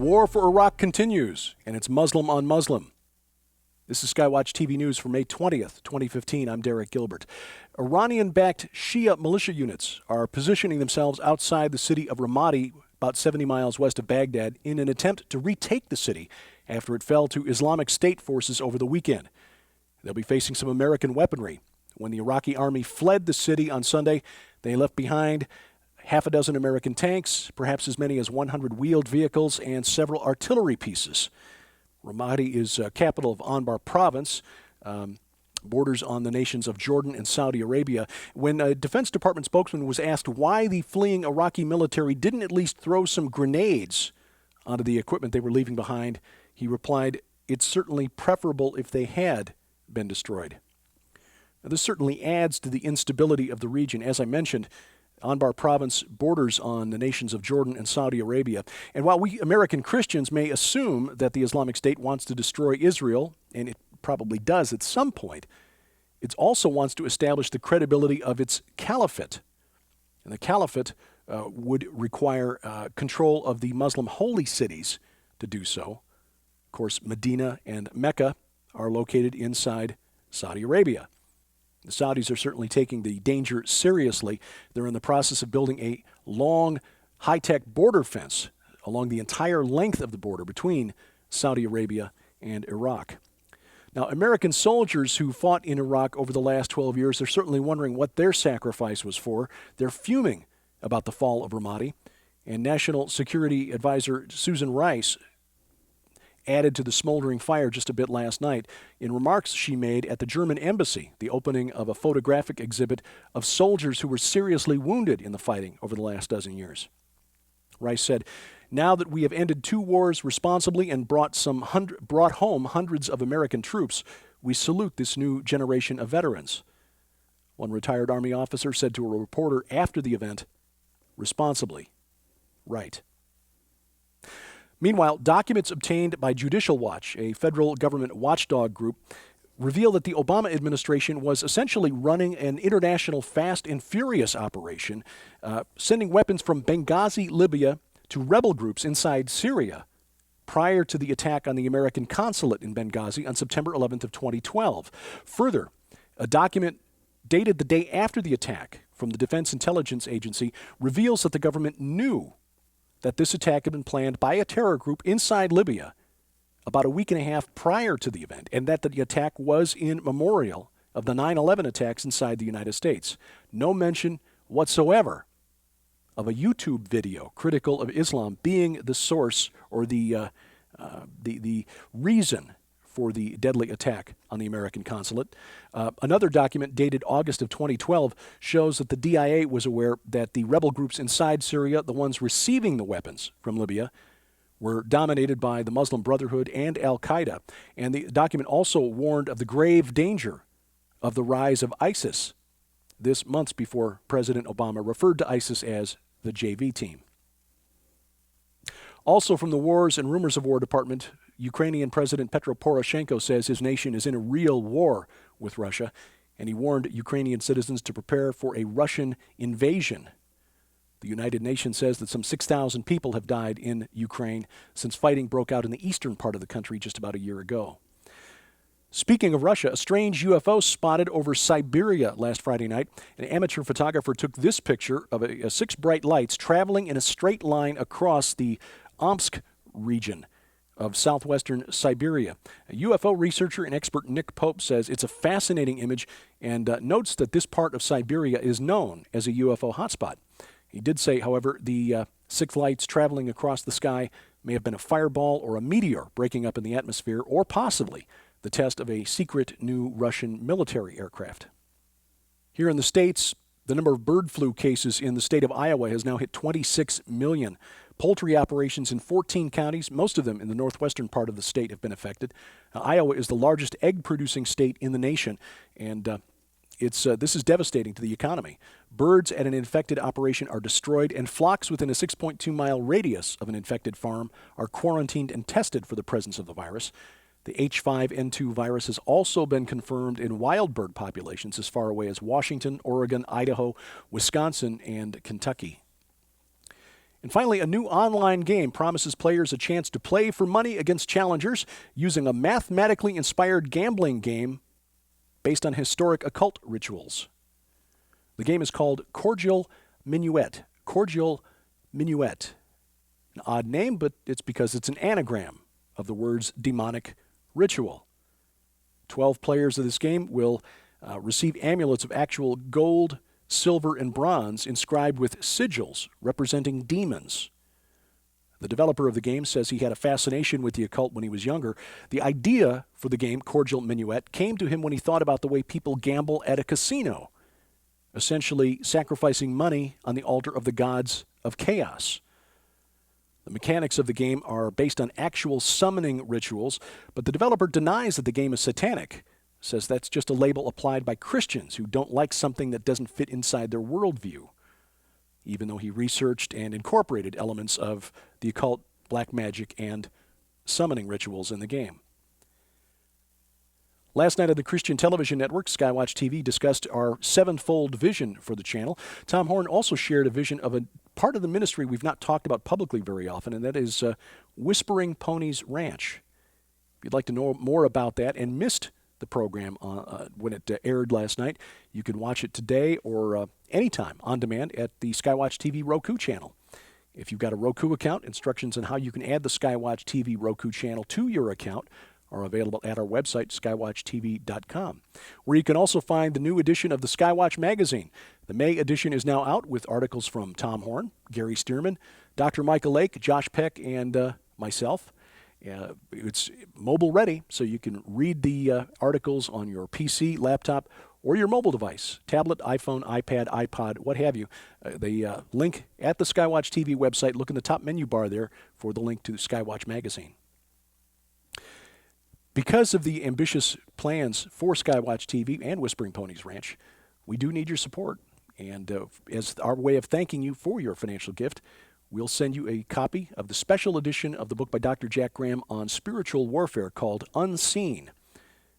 war for Iraq continues, and it's Muslim on Muslim. This is Skywatch TV News for May 20th, 2015. I'm Derek Gilbert. Iranian-backed Shia militia units are positioning themselves outside the city of Ramadi, about 70 miles west of Baghdad, in an attempt to retake the city after it fell to Islamic State forces over the weekend. They'll be facing some American weaponry. When the Iraqi army fled the city on Sunday, they left behind half a dozen American tanks, perhaps as many as 100 wheeled vehicles, and several artillery pieces. Ramadi is capital of Anbar province, borders on the nations of Jordan and Saudi Arabia. When a Defense Department spokesman was asked why the fleeing Iraqi military didn't at least throw some grenades onto the equipment they were leaving behind, he replied, "It's certainly preferable if they had been destroyed." Now, this certainly adds to the instability of the region. As I mentioned, Anbar province borders on the nations of Jordan and Saudi Arabia. And while we American Christians may assume that the Islamic State wants to destroy Israel, and it probably does at some point, it also wants to establish the credibility of its caliphate. And the caliphate would require control of the Muslim holy cities to do so. Of course, Medina and Mecca are located inside Saudi Arabia. The Saudis are certainly taking the danger seriously. They're in the process of building a long, high-tech border fence along the entire length of the border between Saudi Arabia and Iraq. Now, American soldiers who fought in Iraq over the last 12 years are certainly wondering what their sacrifice was for. They're fuming about the fall of Ramadi. And National Security Advisor Susan Rice added to the smoldering fire just a bit last night in remarks she made at the German embassy, the opening of a photographic exhibit of soldiers who were seriously wounded in the fighting over the last dozen years. Rice said, "Now that we have ended 2 wars responsibly and brought home hundreds of American troops, we salute this new generation of veterans." One retired Army officer said to a reporter after the event, "Responsibly, right." Meanwhile, documents obtained by Judicial Watch, a federal government watchdog group, reveal that the Obama administration was essentially running an international fast and furious operation, sending weapons from Benghazi, Libya, to rebel groups inside Syria prior to the attack on the American consulate in Benghazi on September 11th of 2012. Further, a document dated the day after the attack from the Defense Intelligence Agency reveals that the government knew that this attack had been planned by a terror group inside Libya about a week and a half prior to the event, and that the attack was in memorial of the 9/11 attacks inside the United States. No mention whatsoever of a YouTube video critical of Islam being the source or the reason for the deadly attack on the American consulate. Another document dated August of 2012 shows that the DIA was aware that the rebel groups inside Syria, the ones receiving the weapons from Libya, were dominated by the Muslim Brotherhood and al-Qaeda. And the document also warned of the grave danger of the rise of ISIS. This months before President Obama referred to ISIS as the JV team. Also from the Wars and Rumors of War Department, Ukrainian President Petro Poroshenko says his nation is in a real war with Russia, and he warned Ukrainian citizens to prepare for a Russian invasion. The United Nations says that some 6,000 people have died in Ukraine since fighting broke out in the eastern part of the country just about a year ago. Speaking of Russia, a strange UFO spotted over Siberia last Friday night. An amateur photographer took this picture of 6 bright lights traveling in a straight line across the Omsk region of southwestern Siberia. A UFO researcher and expert Nick Pope says it's a fascinating image and notes that this part of Siberia is known as a UFO hotspot. He did say, however, the 6 lights traveling across the sky may have been a fireball or a meteor breaking up in the atmosphere, or possibly the test of a secret new Russian military aircraft. Here in the States, the number of bird flu cases in the state of Iowa has now hit 26 million. Poultry operations in 14 counties, most of them in the northwestern part of the state, have been affected. Iowa is the largest egg-producing state in the nation, and this is devastating to the economy. Birds at an infected operation are destroyed, and flocks within a 6.2-mile radius of an infected farm are quarantined and tested for the presence of the virus. The H5N2 virus has also been confirmed in wild bird populations as far away as Washington, Oregon, Idaho, Wisconsin, and Kentucky. And finally, a new online game promises players a chance to play for money against challengers using a mathematically inspired gambling game based on historic occult rituals. The game is called Cordial Minuet. Cordial Minuet. An odd name, but it's because it's an anagram of the words demonic ritual. 12 players of this game will receive amulets of actual gold, silver, and bronze inscribed with sigils representing demons. The developer of the game says he had a fascination with the occult when he was younger. The idea for the game, Cordial Minuet, came to him when he thought about the way people gamble at a casino, essentially sacrificing money on the altar of the gods of chaos. The mechanics of the game are based on actual summoning rituals, but the developer denies that the game is satanic, says that's just a label applied by Christians who don't like something that doesn't fit inside their worldview, even though he researched and incorporated elements of the occult, black magic, and summoning rituals in the game. Last night on the Christian television network, Skywatch TV discussed our sevenfold vision for the channel. Tom Horn also shared a vision of a part of the ministry we've not talked about publicly very often, and that is Whispering Ponies Ranch. If you'd like to know more about that and missed the program when it aired last night, you can watch it today or anytime on demand at the Skywatch TV Roku channel. If you've got a Roku account, instructions on how you can add the Skywatch TV Roku channel to your account are available at our website, skywatchtv.com, where you can also find the new edition of the Skywatch magazine. The May edition is now out with articles from Tom Horn, Gary Stearman, Dr. Michael Lake, Josh Peck, and myself. It's mobile ready, so you can read the articles on your PC, laptop, or your mobile device, tablet, iPhone, iPad, iPod, what have you. The link at the Skywatch TV website, look in the top menu bar there for the link to the Skywatch magazine. Because of the ambitious plans for Skywatch TV and Whispering Ponies Ranch, we do need your support. And as our way of thanking you for your financial gift, we'll send you a copy of the special edition of the book by Dr. Jack Graham on spiritual warfare called Unseen.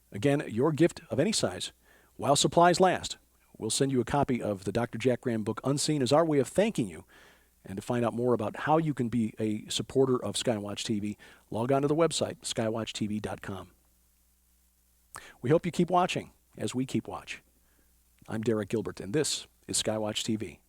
Again, your gift of any size, while supplies last, we'll send you a copy of the Dr. Jack Graham book Unseen as our way of thanking you. And to find out more about how you can be a supporter of Skywatch TV, log on to the website, skywatchtv.com. We hope you keep watching as we keep watch. I'm Derek Gilbert, and this is Skywatch TV.